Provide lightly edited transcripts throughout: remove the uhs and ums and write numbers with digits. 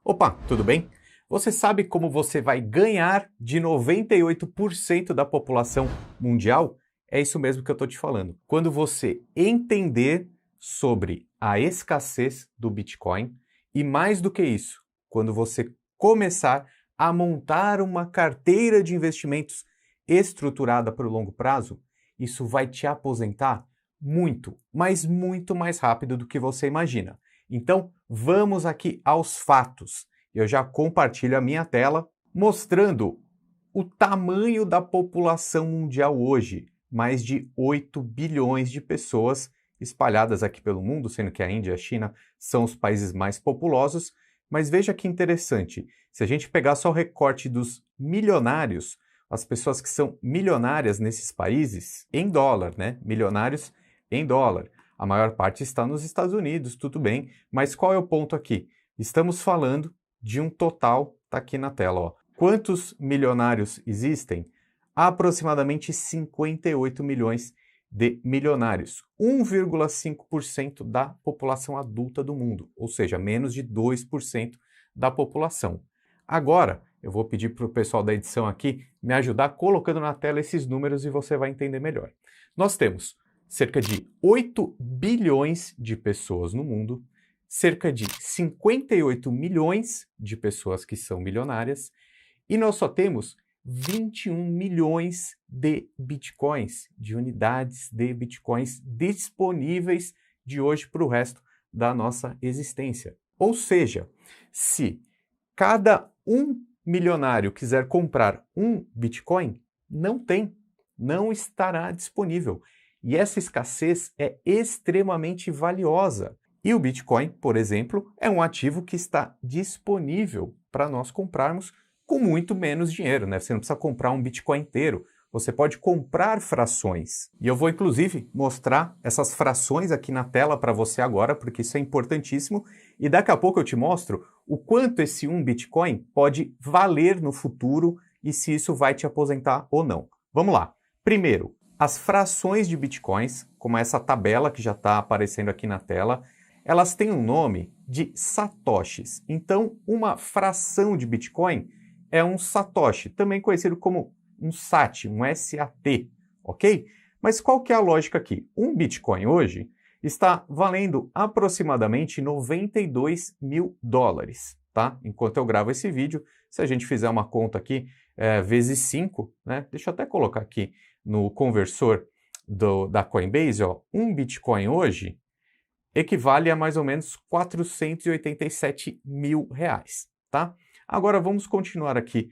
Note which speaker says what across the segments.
Speaker 1: Opa, tudo bem? Você sabe como você vai ganhar de 98% da população mundial? É isso mesmo que eu estou te falando. Quando você entender sobre a escassez do Bitcoin e mais do que isso, quando você começar a montar uma carteira de investimentos estruturada para o longo prazo, isso vai te aposentar muito, mas muito mais rápido do que você imagina. Então, vamos aqui aos fatos. Eu já compartilho a minha tela mostrando o tamanho da população mundial hoje. Mais de 8 bilhões de pessoas espalhadas aqui pelo mundo, sendo que a Índia e a China são os países mais populosos. Mas veja que interessante, se a gente pegar só o recorte dos milionários, as pessoas que são milionárias nesses países, em dólar, né? Milionários em dólar. A maior parte está nos Estados Unidos, tudo bem, mas qual é o ponto aqui? Estamos falando de um total, está aqui na tela, ó. Quantos milionários existem? Aproximadamente 58 milhões de milionários, 1,5% da população adulta do mundo, ou seja, menos de 2% da população. Agora, eu vou pedir para o pessoal da edição aqui me ajudar colocando na tela esses números e você vai entender melhor. Nós temos cerca de 8 bilhões de pessoas no mundo, cerca de 58 milhões de pessoas que são milionárias, e nós só temos 21 milhões de bitcoins, de unidades de bitcoins disponíveis de hoje para o resto da nossa existência. Ou seja, se cada um milionário quiser comprar um bitcoin, não estará disponível. E essa escassez é extremamente valiosa. E o Bitcoin, por exemplo, é um ativo que está disponível para nós comprarmos com muito menos dinheiro, né? Você não precisa comprar um Bitcoin inteiro, você pode comprar frações. E eu vou, inclusive, mostrar essas frações aqui na tela para você agora, porque isso é importantíssimo. E daqui a pouco eu te mostro o quanto esse 1 Bitcoin pode valer no futuro e se isso vai te aposentar ou não. Vamos lá. Primeiro, as frações de bitcoins, como essa tabela que já está aparecendo aqui na tela, elas têm um nome de satoshis. Então, uma fração de bitcoin é um satoshi, também conhecido como um SAT, um SAT, ok? Mas qual que é a lógica aqui? Um bitcoin hoje está valendo aproximadamente 92 mil dólares, tá? Enquanto eu gravo esse vídeo, se a gente fizer uma conta aqui, vezes 5, né? Deixa eu até colocar aqui no conversor da Coinbase, ó, um Bitcoin hoje equivale a mais ou menos 487 mil reais, tá? Agora vamos continuar aqui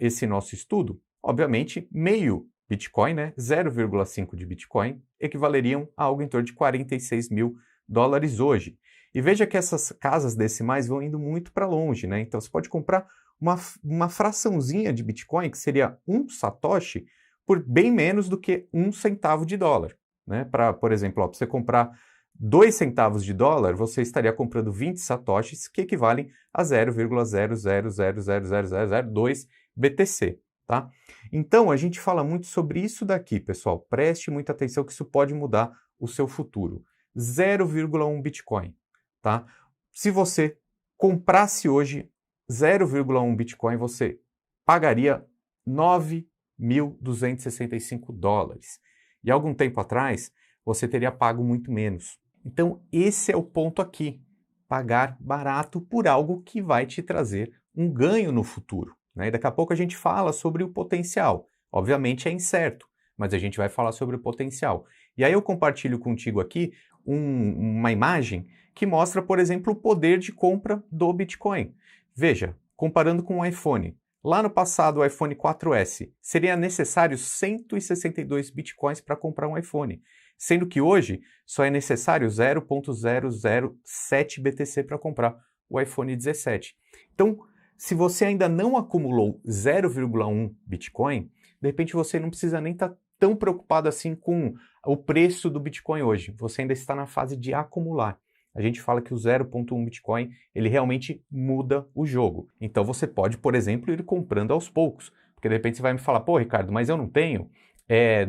Speaker 1: esse nosso estudo. Obviamente, meio Bitcoin, né, 0,5 de Bitcoin, equivaleriam a algo em torno de 46 mil dólares hoje. E veja que essas casas decimais vão indo muito para longe, né? Então você pode comprar uma fraçãozinha de Bitcoin, que seria um satoshi, por bem menos do que 1 centavo de dólar, né? Por exemplo, para você comprar 2 centavos de dólar, você estaria comprando 20 satoshis, que equivalem a 0,0000002 BTC, tá? Então, a gente fala muito sobre isso daqui, pessoal. Preste muita atenção que isso pode mudar o seu futuro. 0,1 Bitcoin, tá? Se você comprasse hoje 0,1 Bitcoin, você pagaria 9.265 dólares. E algum tempo atrás, você teria pago muito menos. Então, esse é o ponto aqui. Pagar barato por algo que vai te trazer um ganho no futuro, né? E daqui a pouco a gente fala sobre o potencial. Obviamente é incerto, mas a gente vai falar sobre o potencial. E aí eu compartilho contigo aqui uma imagem que mostra, por exemplo, o poder de compra do Bitcoin. Veja, comparando com o iPhone. Lá no passado, o iPhone 4S, seria necessário 162 bitcoins para comprar um iPhone, sendo que hoje só é necessário 0,007 BTC para comprar o iPhone 17. Então, se você ainda não acumulou 0,1 Bitcoin, de repente você não precisa nem estar tão preocupado assim com o preço do Bitcoin hoje. Você ainda está na fase de acumular. A gente fala que o 0,1 Bitcoin, ele realmente muda o jogo. Então você pode, por exemplo, ir comprando aos poucos. Porque de repente você vai me falar, pô, Ricardo, mas eu não tenho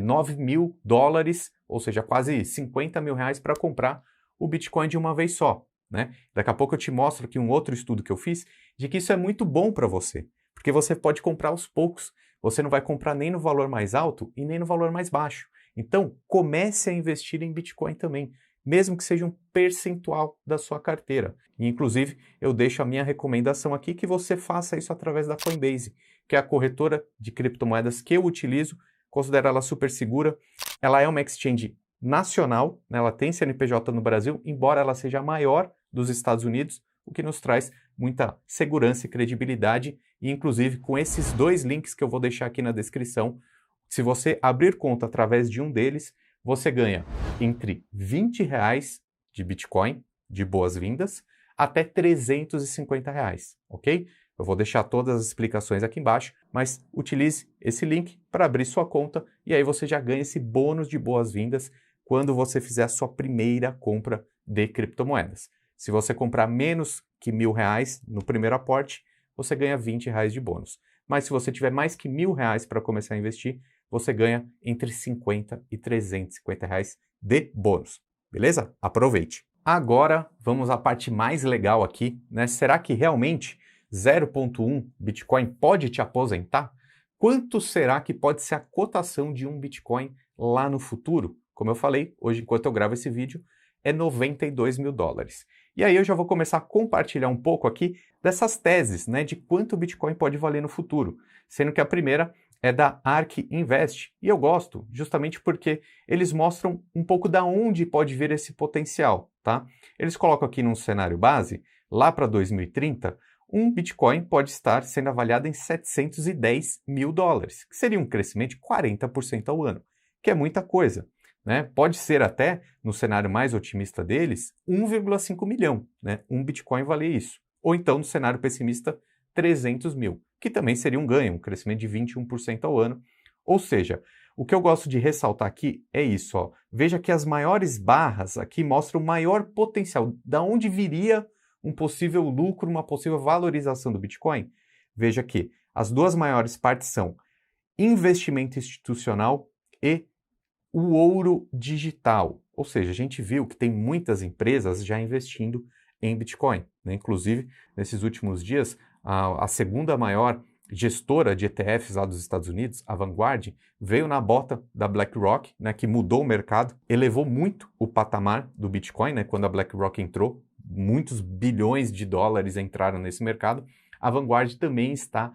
Speaker 1: 9 mil dólares, ou seja, quase 50 mil reais para comprar o Bitcoin de uma vez só, né? Daqui a pouco eu te mostro aqui um outro estudo que eu fiz de que isso é muito bom para você, porque você pode comprar aos poucos. Você não vai comprar nem no valor mais alto e nem no valor mais baixo. Então, comece a investir em Bitcoin também, mesmo que seja um percentual da sua carteira. E, inclusive, eu deixo a minha recomendação aqui que você faça isso através da Coinbase, que é a corretora de criptomoedas que eu utilizo, considero ela super segura. Ela é uma exchange nacional, né? Ela tem CNPJ no Brasil, embora ela seja a maior dos Estados Unidos, o que nos traz muita segurança e credibilidade. E, inclusive, com esses dois links que eu vou deixar aqui na descrição, se você abrir conta através de um deles, você ganha entre R$ 20 de Bitcoin, de boas-vindas, até R$ 350, ok? Eu vou deixar todas as explicações aqui embaixo, mas utilize esse link para abrir sua conta e aí você já ganha esse bônus de boas-vindas quando você fizer a sua primeira compra de criptomoedas. Se você comprar menos que R$ 1.000 no primeiro aporte, você ganha R$ 20 de bônus. Mas se você tiver mais que R$ 1.000 para começar a investir, você ganha entre R$ 50 e R$ 350 de bônus. Beleza? Aproveite! Agora vamos à parte mais legal aqui, né? Será que realmente 0,1 Bitcoin pode te aposentar? Quanto será que pode ser a cotação de um Bitcoin lá no futuro? Como eu falei, hoje enquanto eu gravo esse vídeo, é US$ 92 mil. E aí eu já vou começar a compartilhar um pouco aqui dessas teses, né, de quanto o Bitcoin pode valer no futuro, sendo que a primeira é da ARK Invest, e eu gosto justamente porque eles mostram um pouco da onde pode vir esse potencial, tá? Eles colocam aqui num cenário base, lá para 2030, um Bitcoin pode estar sendo avaliado em US$ 710 mil, que seria um crescimento de 40% ao ano, que é muita coisa. Né? Pode ser até, no cenário mais otimista deles, 1,5 milhão, né? Um Bitcoin valer isso. Ou então, no cenário pessimista, 300 mil, que também seria um ganho, um crescimento de 21% ao ano. Ou seja, o que eu gosto de ressaltar aqui é isso. Ó. Veja que as maiores barras aqui mostram o maior potencial. Da onde viria um possível lucro, uma possível valorização do Bitcoin? Veja que as duas maiores partes são investimento institucional e o ouro digital, ou seja, a gente viu que tem muitas empresas já investindo em Bitcoin, né? Inclusive, nesses últimos dias, a segunda maior gestora de ETFs lá dos Estados Unidos, a Vanguard, veio na bota da BlackRock, né, que mudou o mercado, elevou muito o patamar do Bitcoin, né, quando a BlackRock entrou, muitos bilhões de dólares entraram nesse mercado. A Vanguard também está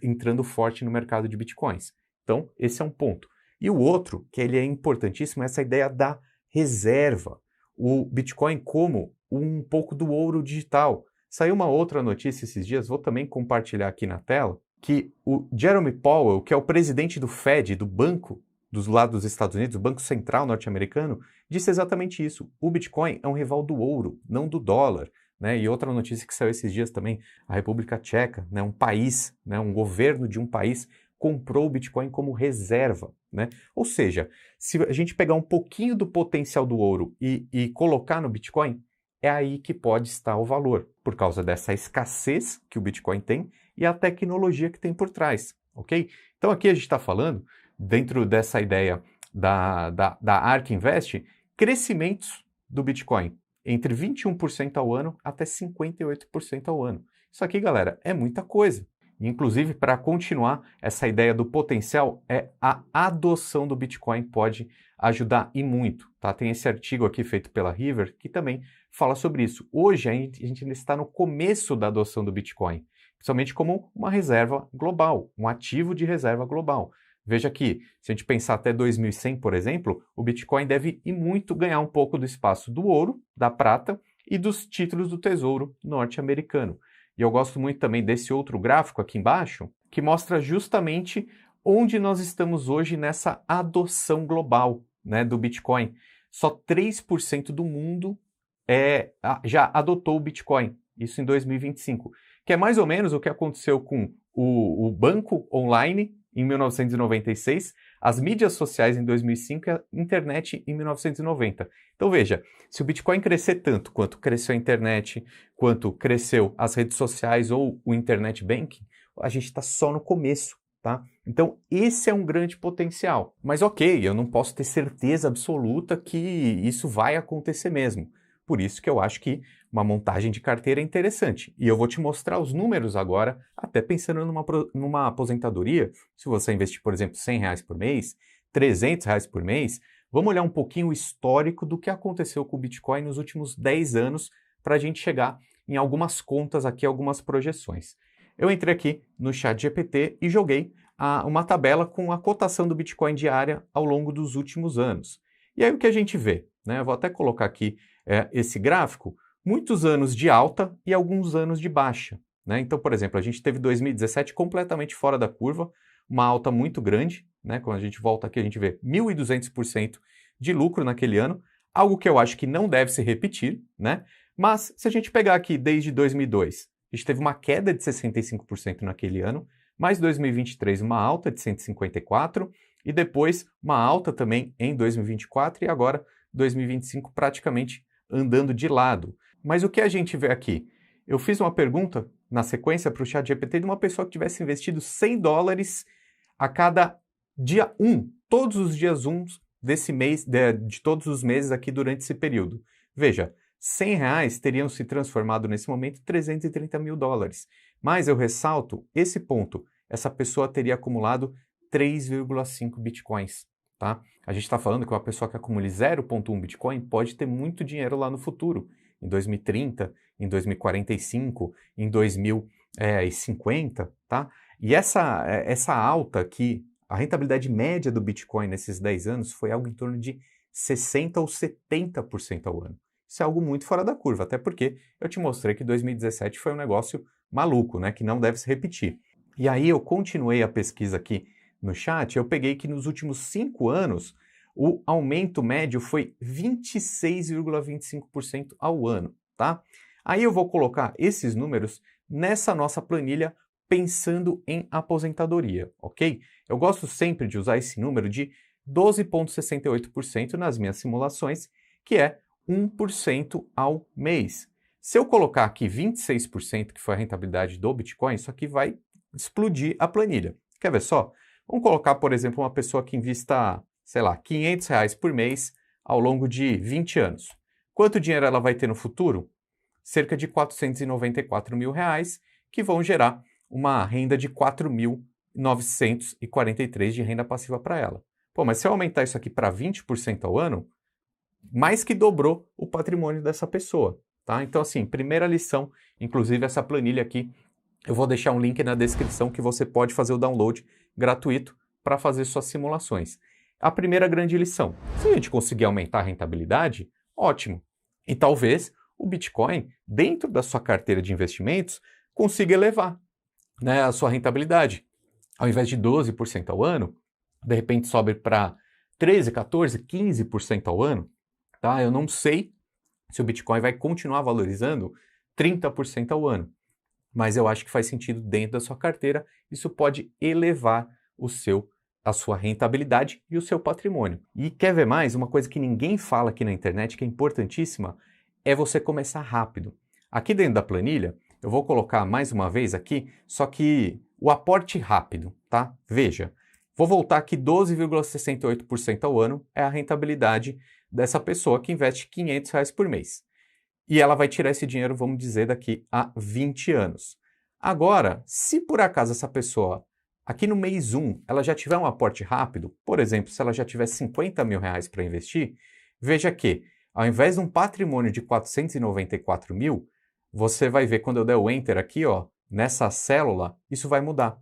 Speaker 1: entrando forte no mercado de Bitcoins. Então, esse é um ponto. E o outro, que ele é importantíssimo, é essa ideia da reserva. O Bitcoin como um pouco do ouro digital. Saiu uma outra notícia esses dias, vou também compartilhar aqui na tela, que o Jerome Powell, que é o presidente do Fed, do banco dos lados dos Estados Unidos, o Banco Central norte-americano, disse exatamente isso. O Bitcoin é um rival do ouro, não do dólar. Né? E outra notícia que saiu esses dias também, a República Tcheca, né? Um país, né? Um governo de um país, comprou o Bitcoin como reserva, né? Ou seja, se a gente pegar um pouquinho do potencial do ouro e colocar no Bitcoin, é aí que pode estar o valor, por causa dessa escassez que o Bitcoin tem e a tecnologia que tem por trás, ok? Então aqui a gente está falando, dentro dessa ideia da ARK Invest, crescimentos do Bitcoin entre 21% ao ano até 58% ao ano. Isso aqui, galera, é muita coisa. Inclusive, para continuar, essa ideia do potencial é a adoção do Bitcoin pode ajudar e muito. Tá? Tem esse artigo aqui feito pela River que também fala sobre isso. Hoje a gente ainda está no começo da adoção do Bitcoin, principalmente como uma reserva global, um ativo de reserva global. Veja que, se a gente pensar até 2100, por exemplo, o Bitcoin deve e muito ganhar um pouco do espaço do ouro, da prata e dos títulos do tesouro norte-americano. E eu gosto muito também desse outro gráfico aqui embaixo, que mostra justamente onde nós estamos hoje nessa adoção global, né, do Bitcoin. Só 3% do mundo já adotou o Bitcoin, isso em 2025, que é mais ou menos o que aconteceu com o banco online em 1996, as mídias sociais em 2005 e a internet em 1990. Então veja, se o Bitcoin crescer tanto quanto cresceu a internet, quanto cresceu as redes sociais ou o internet banking, a gente está só no começo, tá? Então esse é um grande potencial. Mas ok, eu não posso ter certeza absoluta que isso vai acontecer mesmo. Por isso que eu acho que uma montagem de carteira é interessante. E eu vou te mostrar os números agora, até pensando numa aposentadoria. Se você investir, por exemplo, R$ 100 por mês, R$ 300 por mês, vamos olhar um pouquinho o histórico do que aconteceu com o Bitcoin nos últimos 10 anos para a gente chegar em algumas contas aqui, algumas projeções. Eu entrei aqui no ChatGPT e joguei uma tabela com a cotação do Bitcoin diária ao longo dos últimos anos. E aí o que a gente vê, né? Eu vou até colocar aqui esse gráfico, muitos anos de alta e alguns anos de baixa, né? Então, por exemplo, a gente teve 2017 completamente fora da curva, uma alta muito grande, né? Quando a gente volta aqui, a gente vê 1.200% de lucro naquele ano, algo que eu acho que não deve se repetir, né? Mas se a gente pegar aqui desde 2002, a gente teve uma queda de 65% naquele ano, mais 2023 uma alta de 154% e depois uma alta também em 2024 e agora 2025 praticamente andando de lado. Mas o que a gente vê aqui? Eu fiz uma pergunta na sequência para o ChatGPT de uma pessoa que tivesse investido $100 a cada dia 1, todos os dias 1 desse mês, de todos os meses aqui durante esse período. Veja, R$ 100 teriam se transformado nesse momento em $330 mil. Mas eu ressalto esse ponto, essa pessoa teria acumulado 3,5 bitcoins, tá? A gente está falando que uma pessoa que acumule 0,1 bitcoin pode ter muito dinheiro lá no futuro, em 2030, em 2045, em 2050, tá? E essa alta aqui, a rentabilidade média do Bitcoin nesses 10 anos foi algo em torno de 60% ou 70% ao ano. Isso é algo muito fora da curva, até porque eu te mostrei que 2017 foi um negócio maluco, né, que não deve se repetir. E aí eu continuei a pesquisa aqui no chat, eu peguei que nos últimos 5 anos o aumento médio foi 26,25% ao ano, tá? Aí eu vou colocar esses números nessa nossa planilha pensando em aposentadoria, ok? Eu gosto sempre de usar esse número de 12,68% nas minhas simulações, que é 1% ao mês. Se eu colocar aqui 26%, que foi a rentabilidade do Bitcoin, isso aqui vai explodir a planilha. Quer ver só? Vamos colocar, por exemplo, uma pessoa que invista, sei lá, R$ 500 por mês ao longo de 20 anos. Quanto dinheiro ela vai ter no futuro? Cerca de R$ 494 mil, que vão gerar uma renda de 4.943 de renda passiva para ela. Pô, mas se eu aumentar isso aqui para 20% ao ano, mais que dobrou o patrimônio dessa pessoa, tá? Então, assim, primeira lição, inclusive essa planilha aqui, eu vou deixar um link na descrição que você pode fazer o download gratuito para fazer suas simulações. A primeira grande lição, se a gente conseguir aumentar a rentabilidade, ótimo. E talvez o Bitcoin, dentro da sua carteira de investimentos, consiga elevar, né, a sua rentabilidade. Ao invés de 12% ao ano, de repente sobe para 13%, 14%, 15% ao ano. Tá? Eu não sei se o Bitcoin vai continuar valorizando 30% ao ano, mas eu acho que faz sentido dentro da sua carteira. Isso pode elevar a sua rentabilidade e o seu patrimônio. E quer ver mais? Uma coisa que ninguém fala aqui na internet, que é importantíssima, é você começar rápido. Aqui dentro da planilha, eu vou colocar mais uma vez aqui, só que o aporte rápido, tá? Veja, vou voltar aqui, 12,68% ao ano é a rentabilidade dessa pessoa que investe R$ 500 por mês. E ela vai tirar esse dinheiro, vamos dizer, daqui a 20 anos. Agora, se por acaso essa pessoa, aqui no mês 1, ela já tiver um aporte rápido, por exemplo, se ela já tiver R$ 50 mil para investir, veja que, ao invés de um patrimônio de 494 mil, você vai ver quando eu der o Enter aqui, ó, nessa célula, isso vai mudar.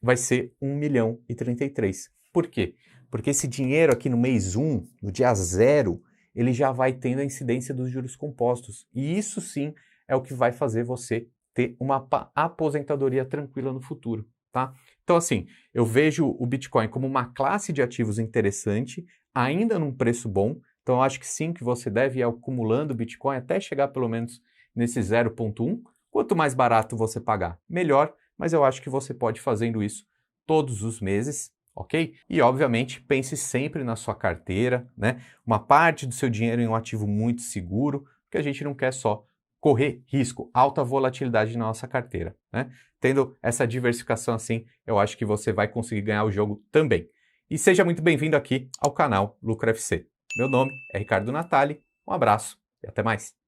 Speaker 1: Vai ser 1.033.000. Por quê? Porque esse dinheiro aqui no mês 1, no dia 0, ele já vai tendo a incidência dos juros compostos. E isso sim é o que vai fazer você ter uma aposentadoria tranquila no futuro, tá? Então assim, eu vejo o Bitcoin como uma classe de ativos interessante, ainda num preço bom. Então eu acho que sim, que você deve ir acumulando Bitcoin até chegar pelo menos nesse 0,1. Quanto mais barato você pagar, melhor, mas eu acho que você pode ir fazendo isso todos os meses, ok? E, obviamente, pense sempre na sua carteira, né? Uma parte do seu dinheiro em um ativo muito seguro, porque a gente não quer só correr risco, alta volatilidade na nossa carteira, né? Tendo essa diversificação assim, eu acho que você vai conseguir ganhar o jogo também. E seja muito bem-vindo aqui ao canal Lucro FC. Meu nome é Ricardo Natali, um abraço e até mais.